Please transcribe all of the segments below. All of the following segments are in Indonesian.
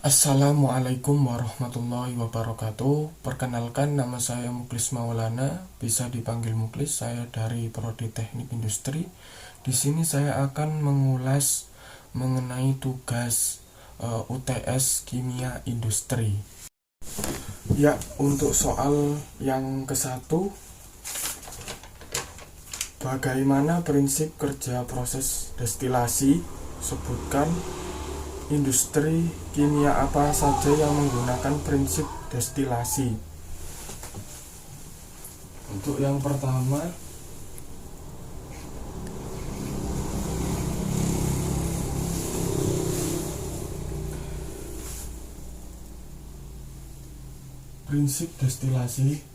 Assalamualaikum warahmatullahi wabarakatuh. Perkenalkan, nama saya Muklis Maulana, bisa dipanggil Muklis. Saya dari Prodi Teknik Industri. Di sini saya akan mengulas mengenai tugas UTS Kimia Industri. Ya, untuk soal yang ke-1, bagaimana prinsip kerja proses destilasi? Sebutkan industri kimia apa saja yang menggunakan prinsip destilasi. Untuk yang pertama, prinsip destilasi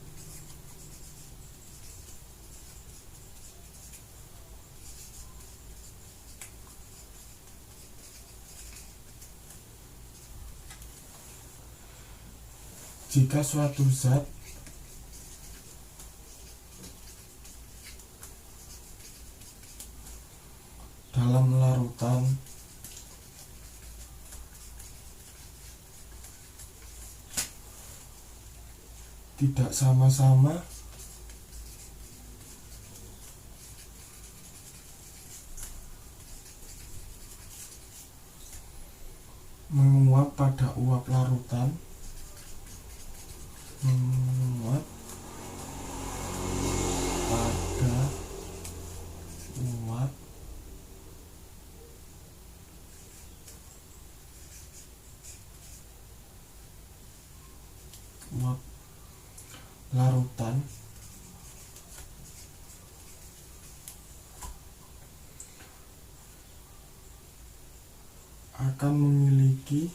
jika suatu zat dalam larutan tidak sama-sama menguap pada uap larutan, menguap pada uap larutan akan memiliki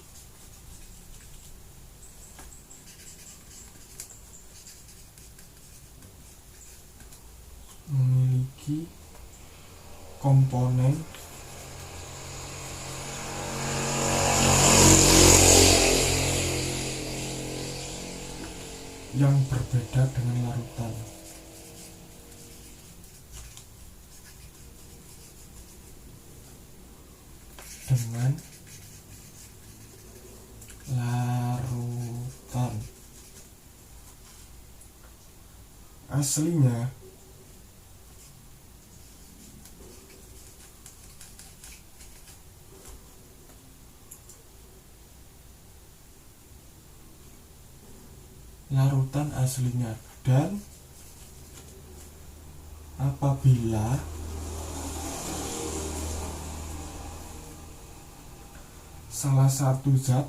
komponen yang berbeda dengan larutan. Aslinya dan apabila salah satu zat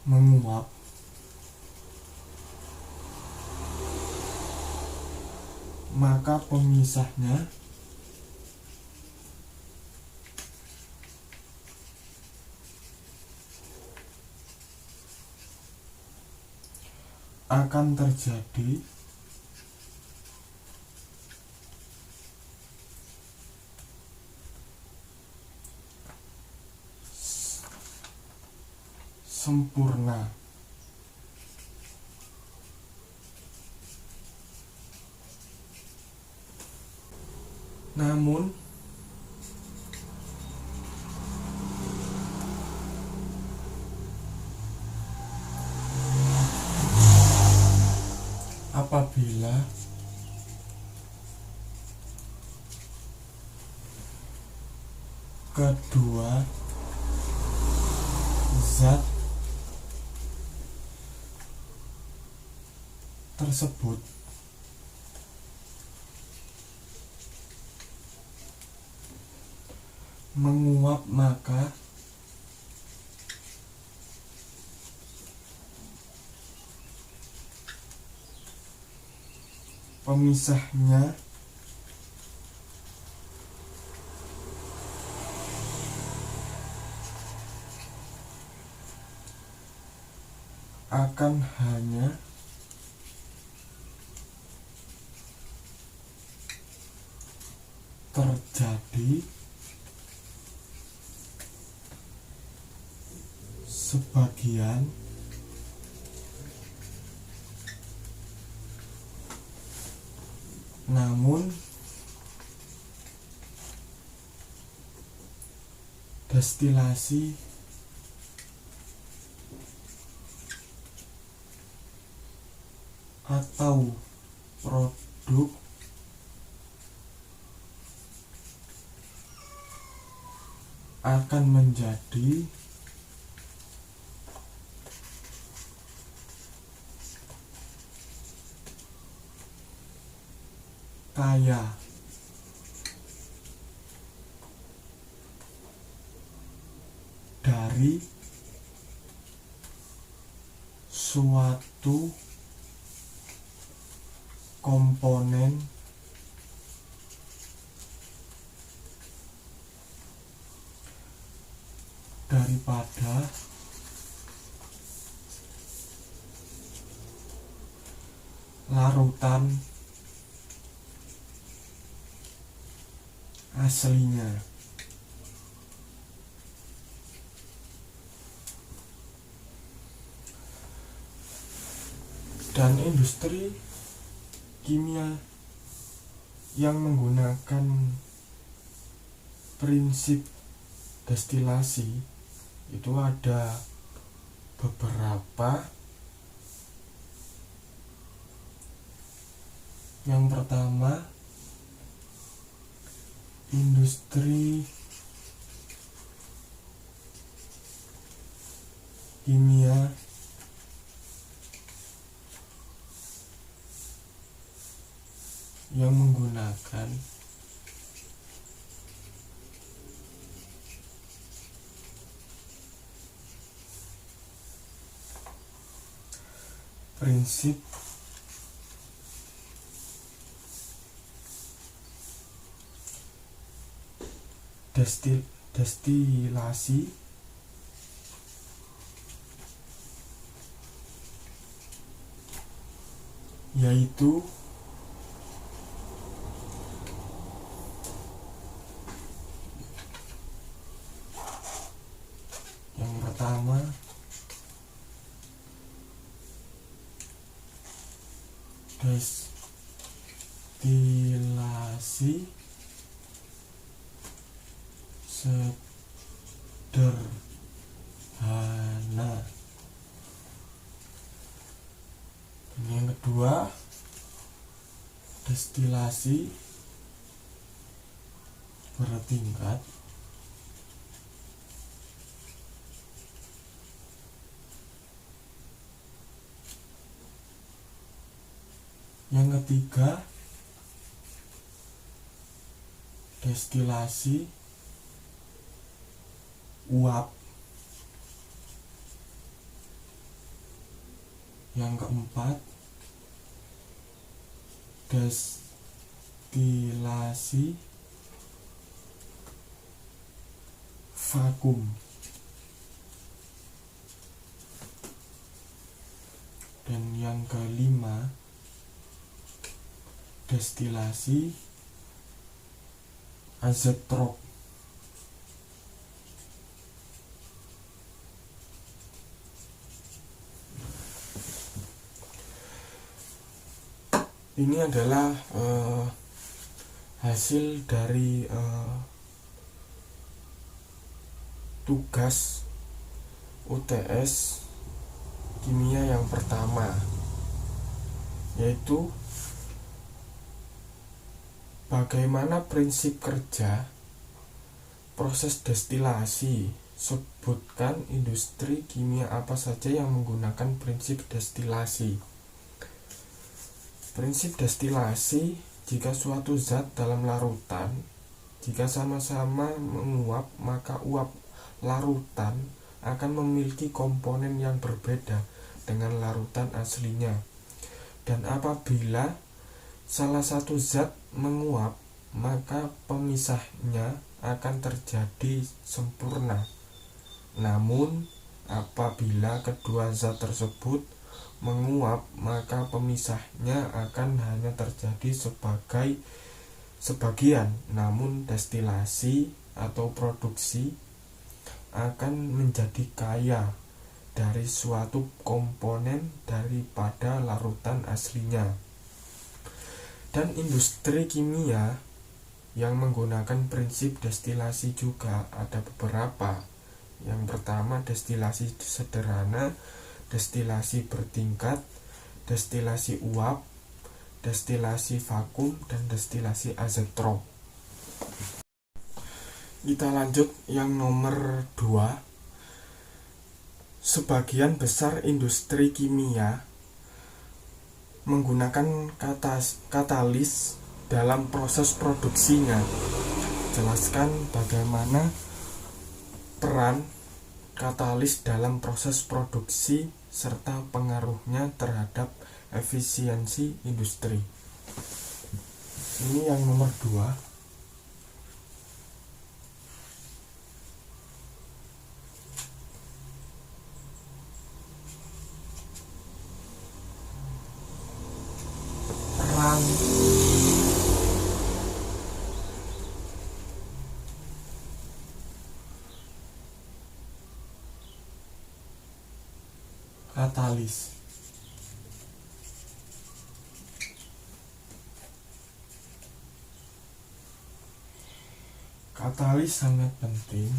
menguap, maka pemisahnya akan terjadi sempurna. Namun apabila kedua zat tersebut menguap, maka pemisahnya akan hanya terjadi sebagian namun destilasi atau produk akan menjadi kaya dari suatu komponen daripada larutan aslinya. Dan industri kimia yang menggunakan prinsip destilasi itu ada beberapa. Yang pertama, industri kimia yang menggunakan prinsip destilasi yaitu yang pertama destilasi sederhana. Dan yang kedua, destilasi bertingkat. Yang ketiga, destilasi uap. Yang keempat, destilasi vakum. Dan yang kelima, destilasi azeotrop. Ini adalah hasil dari tugas UTS kimia yang pertama, yaitu bagaimana prinsip kerja proses destilasi. Sebutkan industri kimia apa saja yang menggunakan prinsip destilasi. Prinsip destilasi, jika suatu zat dalam larutan, jika sama-sama menguap, maka uap larutan akan memiliki komponen yang berbeda dengan larutan aslinya. Dan apabila salah satu zat menguap, maka pemisahnya akan terjadi sempurna. Namun, apabila kedua zat tersebut menguap, maka pemisahnya akan hanya terjadi sebagian. Namun destilasi atau produksi akan menjadi kaya dari suatu komponen daripada larutan aslinya. Dan industri kimia yang menggunakan prinsip destilasi juga. Ada beberapa. Yang pertama, destilasi sederhana, destilasi bertingkat, destilasi uap, destilasi vakum, dan destilasi azeotrop. Kita lanjut yang nomor 2. Sebagian besar industri kimia menggunakan katalis dalam proses produksinya. Jelaskan bagaimana peran katalis dalam proses produksi serta pengaruhnya terhadap efisiensi industri. Ini yang nomor 2. Peran katalis. Katalis sangat penting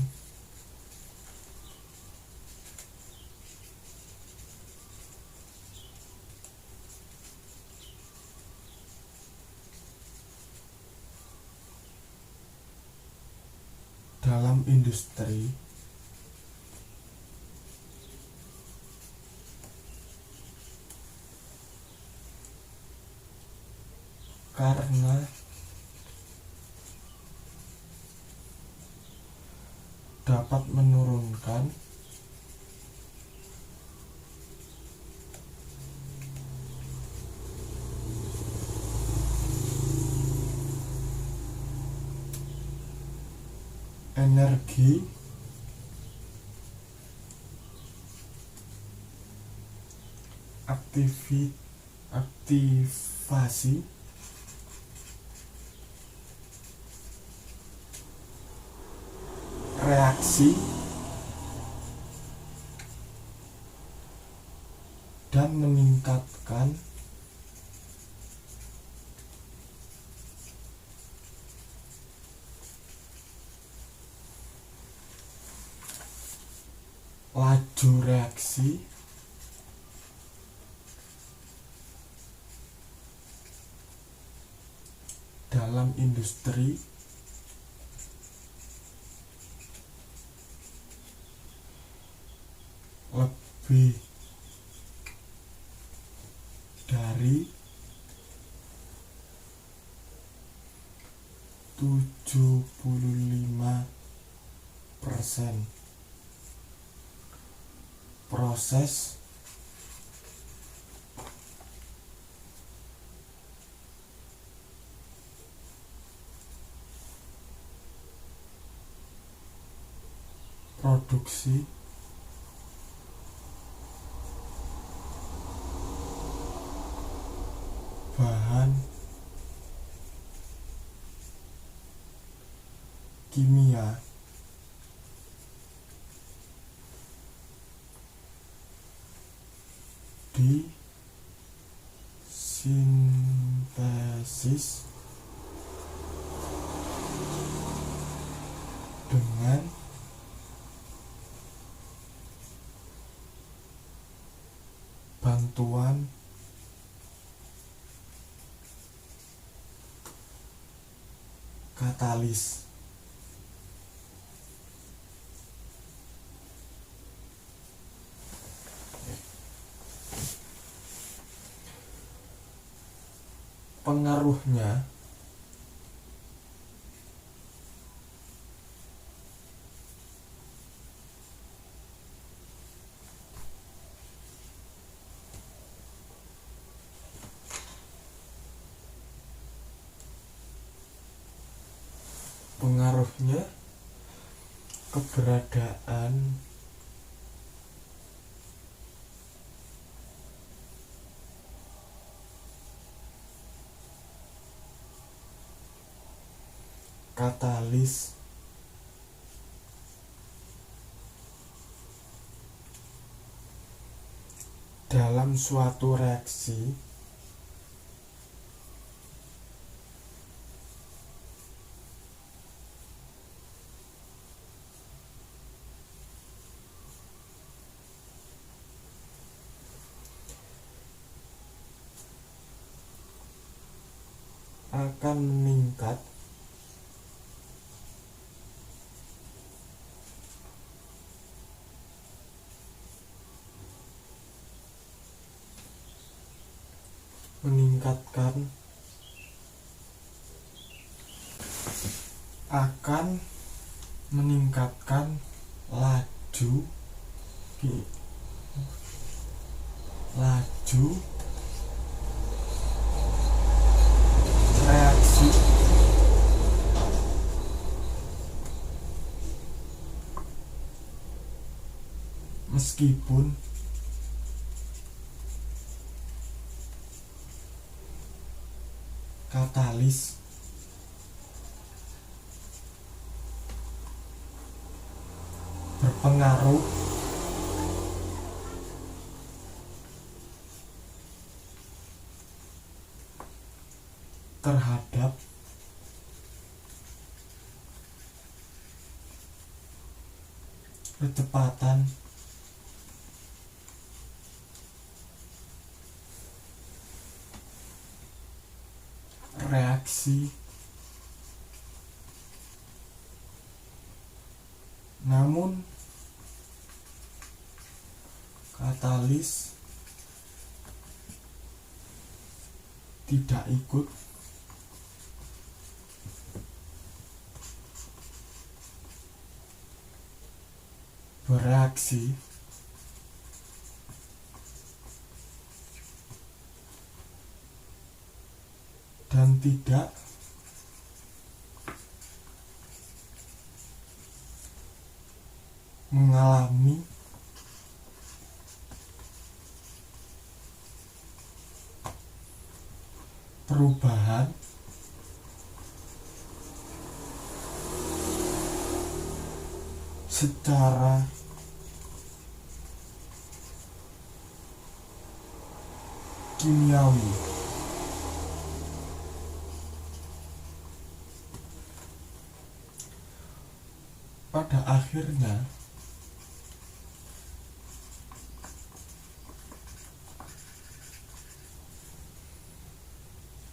dalam industri karena dapat menurunkan energi aktivasi reaksi dan meningkatkan laju reaksi dalam industri lebih dari 75% proses produksi bahan kimia di sintesis dengan bantuan katalis. Pengaruhnya keberadaan katalis dalam suatu reaksi akan meningkat meningkatkan akan meningkatkan laju reaksi meskipun katalis berpengaruh terhadap kecepatan reaksi, namun katalis tidak ikut bereaksi dan tidak mengalami perubahan secara kimiawi. Pada akhirnya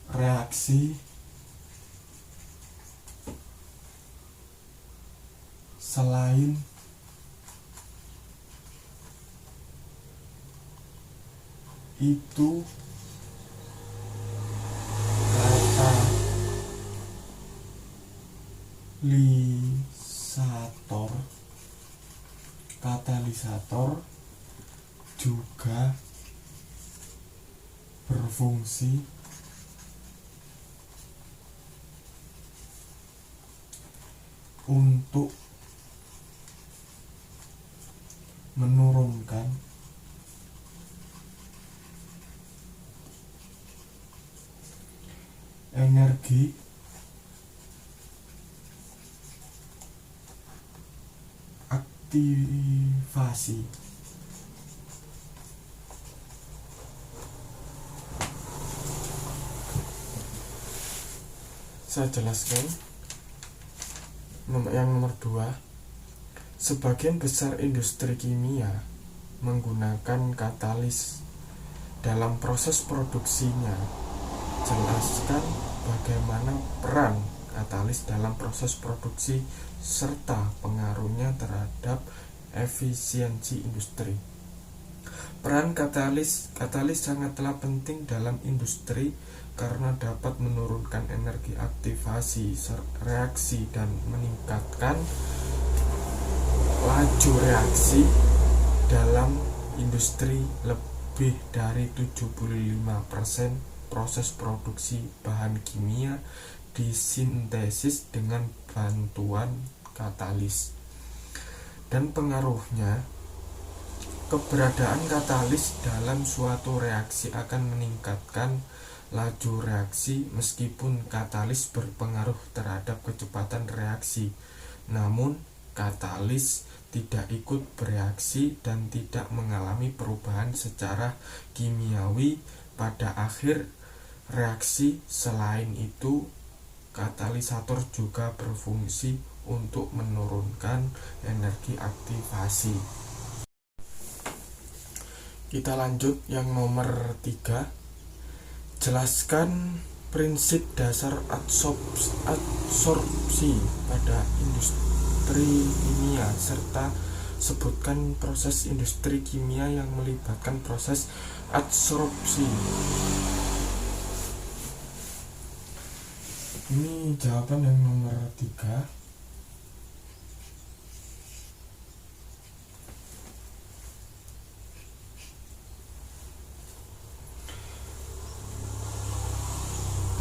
reaksi selain itu katalisator juga berfungsi untuk menurunkan energi aktivasi. Saya jelaskan yang nomor 2. Sebagian besar industri kimia menggunakan katalis dalam proses produksinya. Jelaskan bagaimana peran katalis dalam proses produksi serta pengaruhnya terhadap efisiensi industri. Peran katalis sangatlah penting dalam industri karena dapat menurunkan energi aktivasi reaksi dan meningkatkan laju reaksi dalam industri. Lebih dari 75% proses produksi bahan kimia disintesis dengan bantuan katalis. Dan pengaruhnya, keberadaan katalis dalam suatu reaksi akan meningkatkan laju reaksi meskipun katalis berpengaruh terhadap kecepatan reaksi. Namun, katalis tidak ikut bereaksi dan tidak mengalami perubahan secara kimiawi pada akhir reaksi. Selain itu, katalisator juga berfungsi untuk menurunkan energi aktivasi. Kita lanjut yang nomor 3. Jelaskan Prinsip dasar adsorpsi pada industri kimia, serta sebutkan proses industri kimia yang melibatkan proses adsorpsi. Ini jawaban yang nomor 3.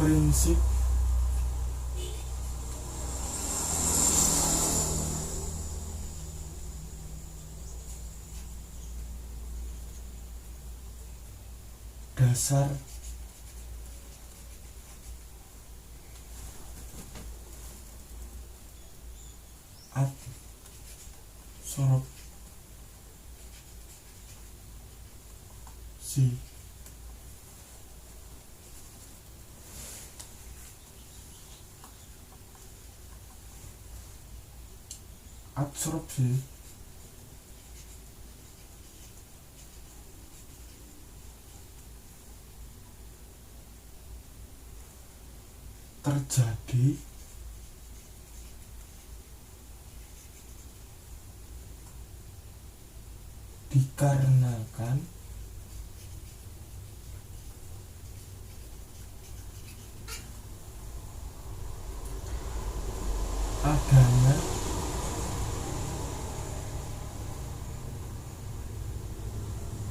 Prinsip dasar adsorpsi. Adsorpsi terjadi dikarenakan adanya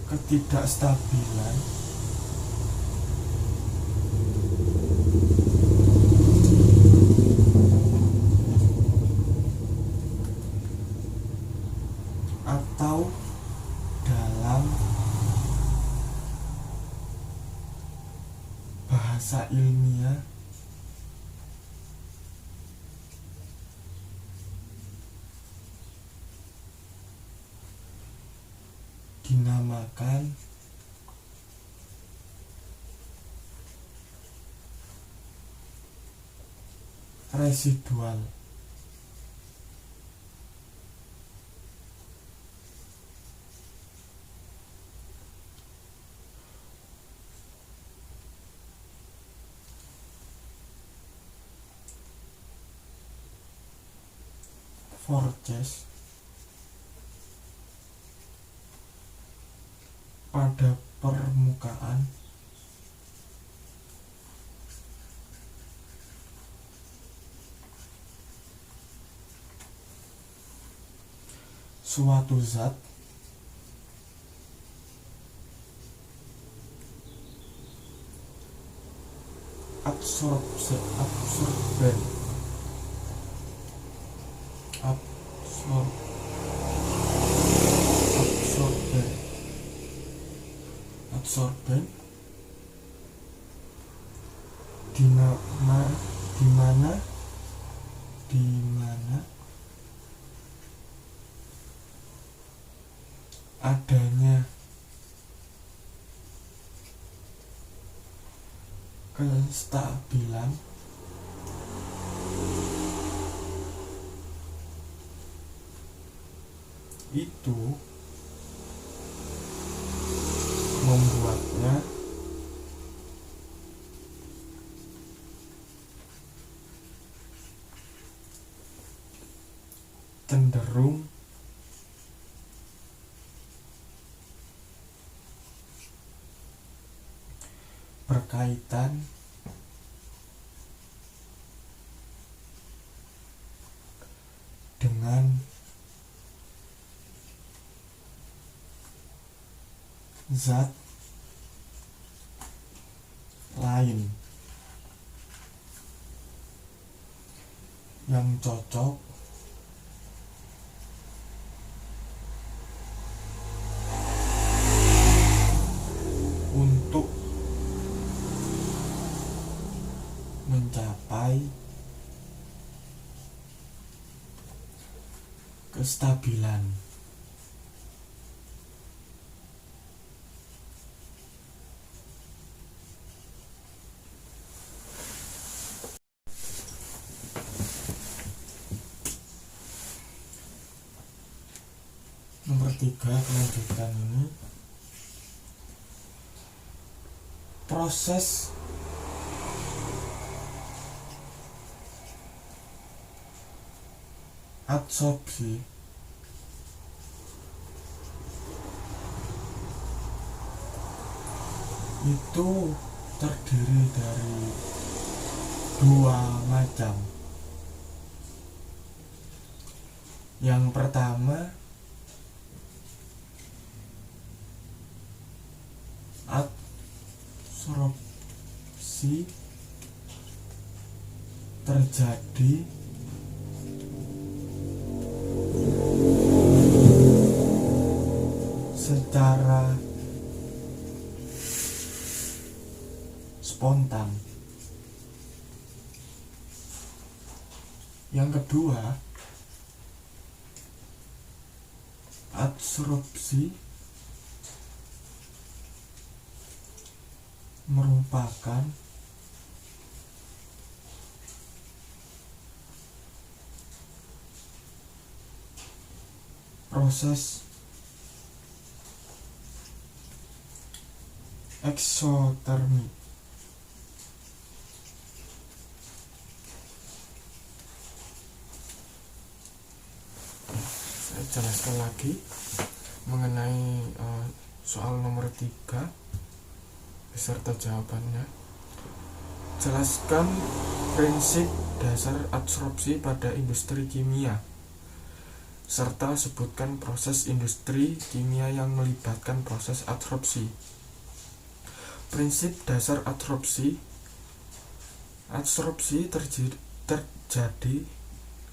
ketidakstabilan atau dalam bahasa ilmiah dinamakan residual. Forces pada permukaan suatu zat absorben di mana adanya kestabilan itu membuatnya cenderung berkaitan dengan zat lain yang cocok untuk mencapai kestabilan. Nomor 3, kelanjutan ini proses Adsorpsi itu terdiri dari dua macam. Yang pertama, adsorpsi terjadi secara spontan. Yang kedua, adsorpsi merupakan proses eksotermik. Saya jelaskan lagi mengenai soal nomor 3 beserta jawabannya. Jelaskan prinsip dasar adsorpsi pada industri kimia, serta sebutkan proses industri kimia yang melibatkan proses adsorpsi. Prinsip dasar adsorpsi terjadi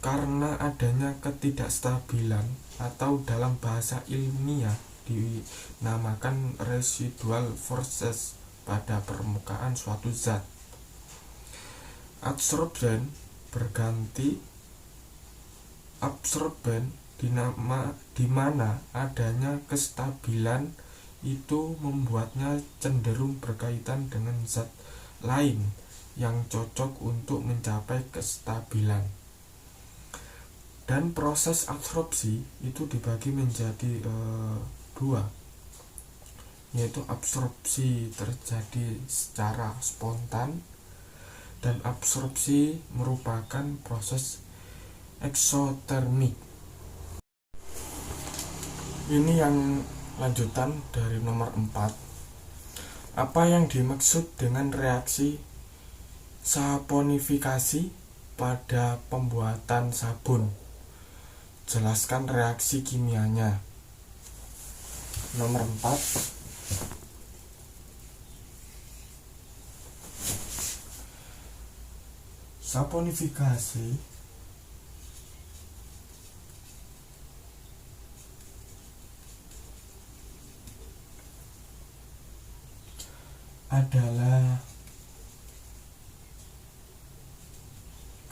karena adanya ketidakstabilan atau dalam bahasa ilmiah dinamakan residual forces pada permukaan suatu zat. Adsorben berganti absorben di mana adanya kestabilan itu membuatnya cenderung berkaitan dengan zat lain yang cocok untuk mencapai kestabilan. Dan proses adsorpsi itu dibagi menjadi dua, yaitu absorpsi terjadi secara spontan dan absorpsi merupakan proses eksotermik. Ini yang lanjutan dari nomor 4. Apa yang dimaksud dengan reaksi saponifikasi pada pembuatan sabun? Jelaskan reaksi kimianya. Nomor 4. Saponifikasi adalah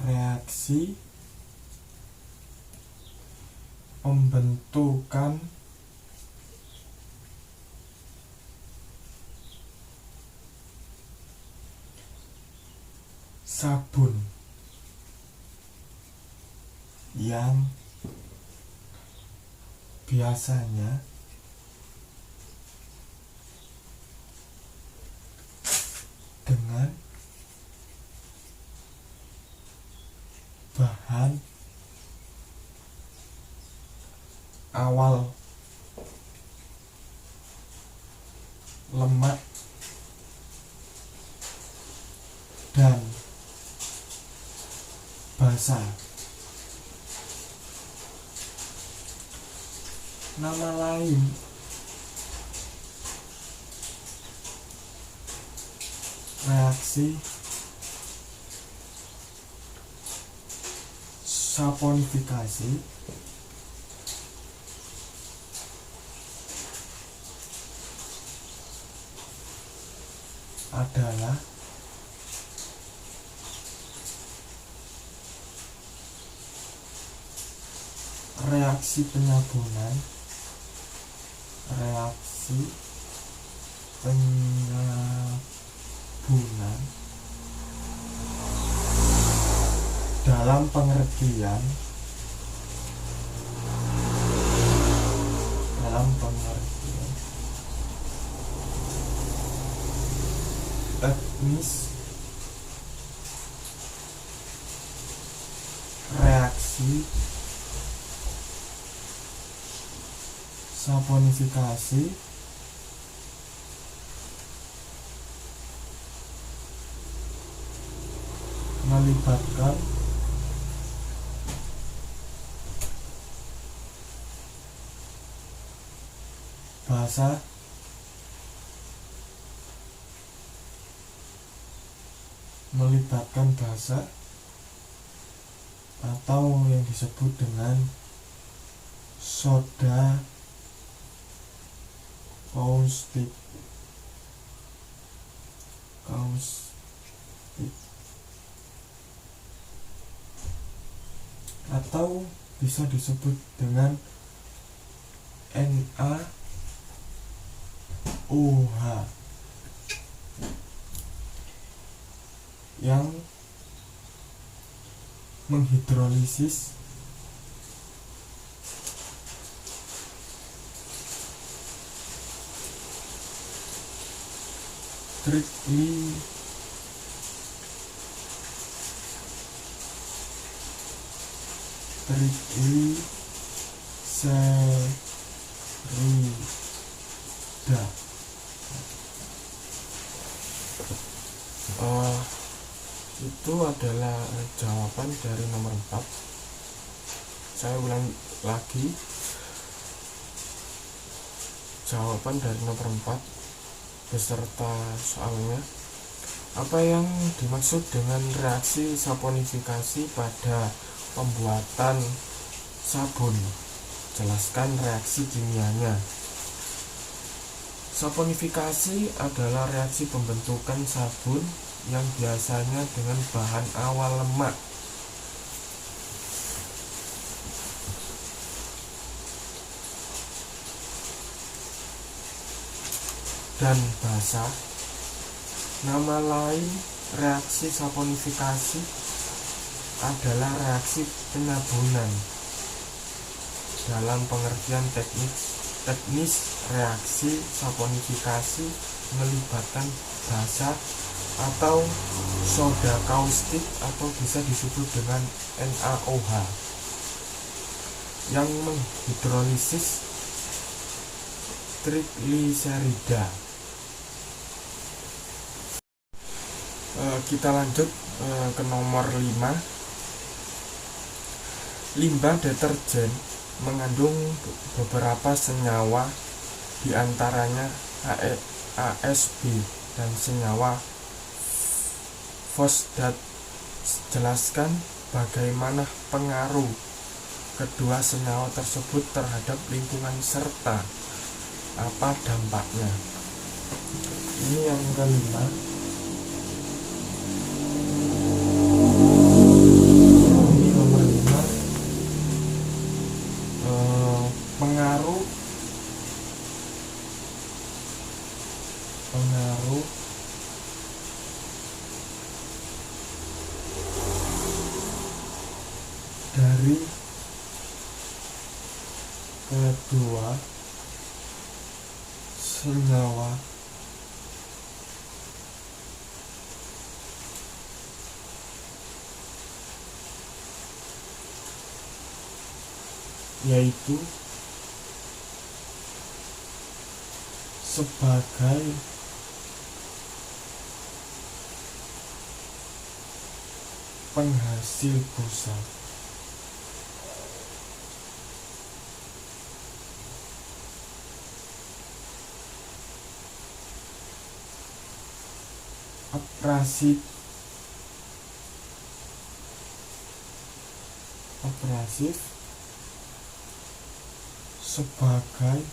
reaksi pembentukan sabun yang biasanya dengan bahan awal lemak dan basah. Nama lain reaksi saponifikasi adalah reaksi penyabunan dalam pengertian teknis reaksi Saponifikasi melibatkan bahasa atau yang disebut dengan soda kaustik atau bisa disebut dengan NaOH yang menghidrolisis trigliserida. Itu adalah jawaban dari nomor 4. Saya ulang lagi, jawaban dari nomor 4 beserta soalnya. Apa yang dimaksud dengan reaksi saponifikasi pada pembuatan sabun? Jelaskan reaksi kimianya. Saponifikasi adalah reaksi pembentukan sabun yang biasanya dengan bahan awal lemak dan basah. Nama lain reaksi saponifikasi adalah reaksi penyabunan. Dalam pengertian teknis reaksi saponifikasi melibatkan basa atau soda kaustik atau bisa disebut dengan NaOH yang menghidrolisis trigliserida. Kita lanjut ke nomor 5. Limbah deterjen mengandung beberapa senyawa, diantaranya ASB dan senyawa fosdat. Jelaskan bagaimana pengaruh kedua senyawa tersebut terhadap lingkungan serta apa dampaknya. Ini yang kelima. Ini nomor 5. Pengaruh dari kedua senyawa yaitu sebagai penghasil busa. Abrasif sebagai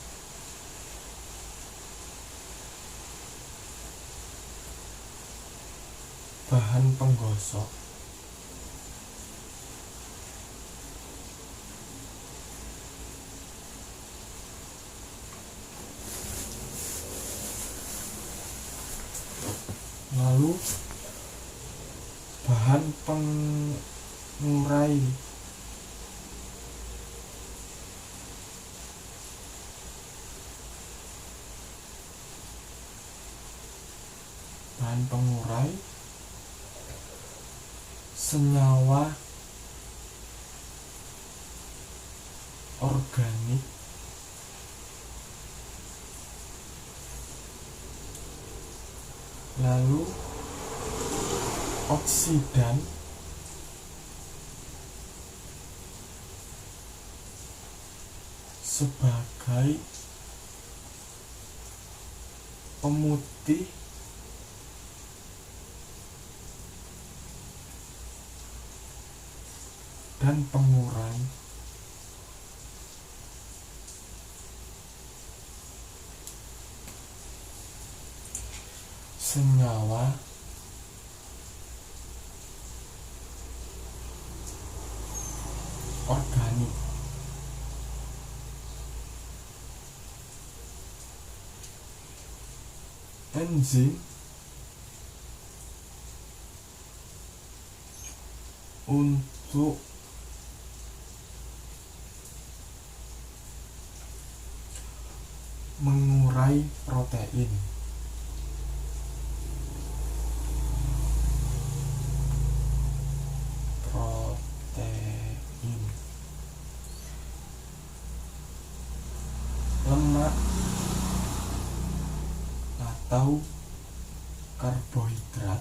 bahan penggosok. Lalu bahan pengurai senyawa organik Lalu oksidan sebagai pemutih dan pengurai senyawa organik. Enzim untuk mengurai protein. Lemak atau karbohidrat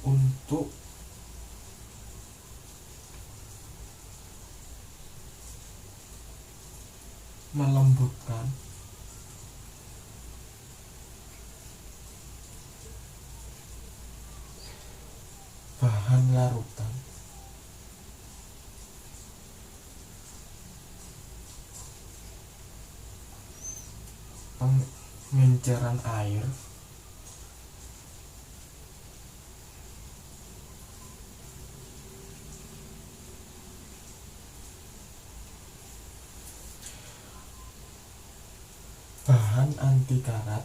untuk melembutkan bahan larutan pengenceran air bahan anti karat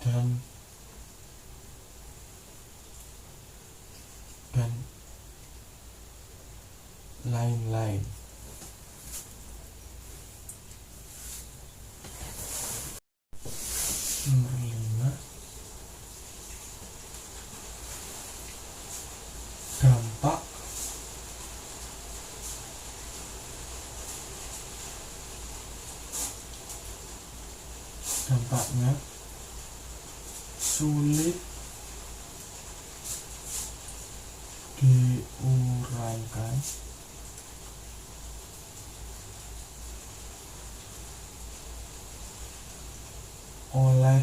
dan lain-lain. Nomor 5, dampaknya sulit diuraikan oleh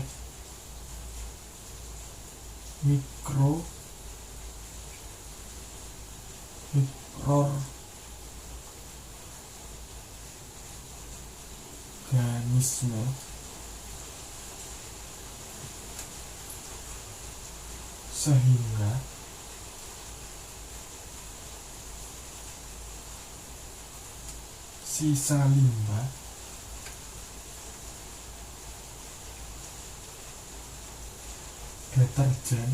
mikroorganisme sehingga sisa limbah deterjen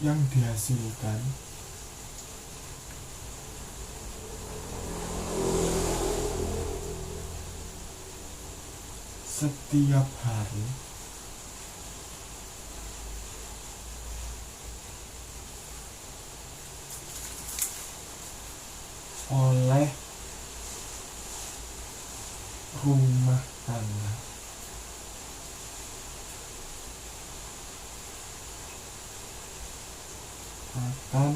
yang dihasilkan setiap hari oleh rumah tangga akan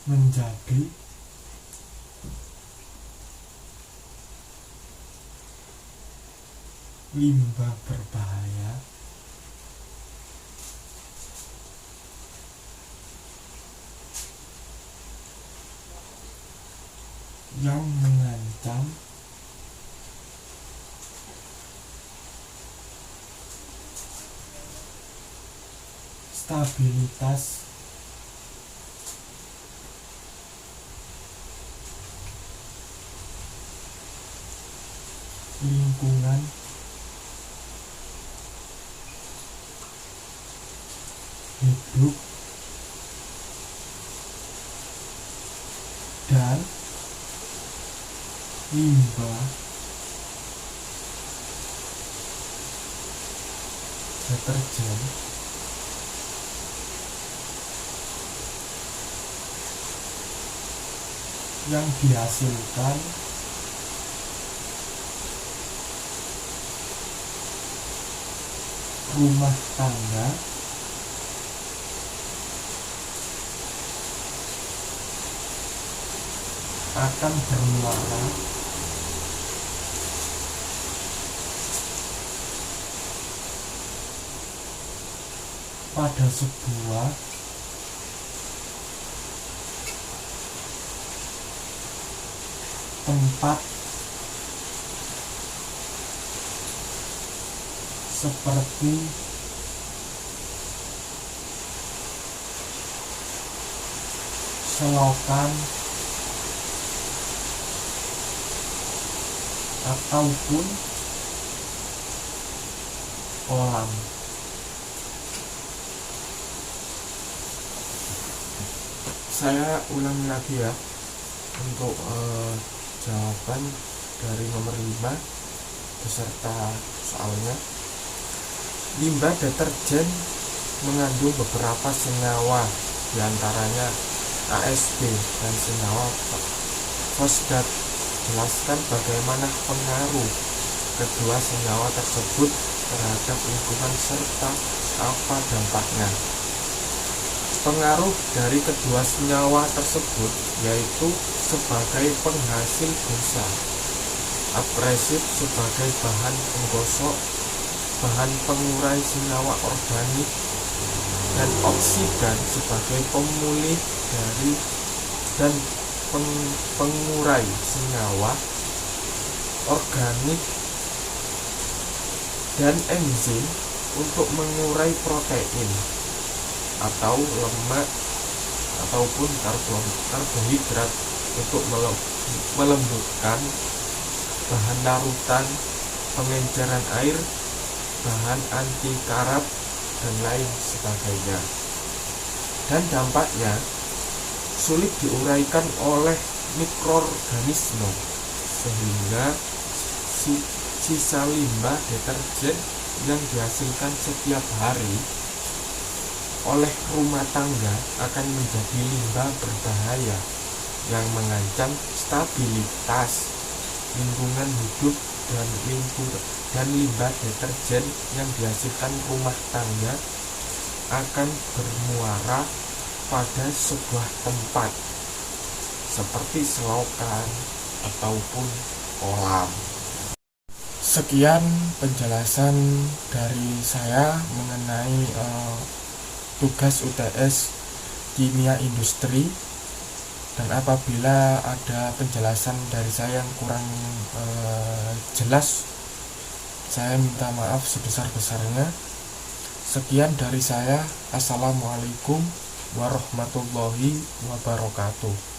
menjadi limbah berbahaya yang mengancam stabilitas lingkungan hidup menambahkan limbah deterjen yang dihasilkan rumah tangga akan bermuara pada sebuah tempat seperti selokan ataupun kolam. Saya ulangi lagi ya untuk jawaban dari nomor 5 beserta soalnya. Limbah deterjen mengandung beberapa senyawa, diantaranya ASB dan senyawa fosfat. Jelaskan bagaimana pengaruh kedua senyawa tersebut terhadap lingkungan serta apa dampaknya. Pengaruh dari kedua senyawa tersebut yaitu sebagai penghasil busa, abrasif sebagai bahan penggosok, bahan pengurai senyawa organik, dan oksidan sebagai pemulih dari dan pengurai senyawa organik, dan enzim untuk mengurai protein atau lemak ataupun karbohidrat untuk melembutkan bahan larutan, pengenceran air, bahan anti karat, dan lain sebagainya. Dan dampaknya sulit diuraikan oleh mikroorganisme, sehingga sisa limbah deterjen yang dihasilkan setiap hari oleh rumah tangga akan menjadi limbah berbahaya yang mengancam stabilitas lingkungan hidup dan limbah deterjen yang dihasilkan rumah tangga akan bermuara pada sebuah tempat seperti selokan ataupun kolam. Sekian penjelasan dari saya mengenai tugas UTS Kimia Industri, dan apabila ada penjelasan dari saya yang kurang jelas, saya minta maaf sebesar-besarnya. Sekian dari saya. Assalamualaikum warahmatullahi wabarakatuh.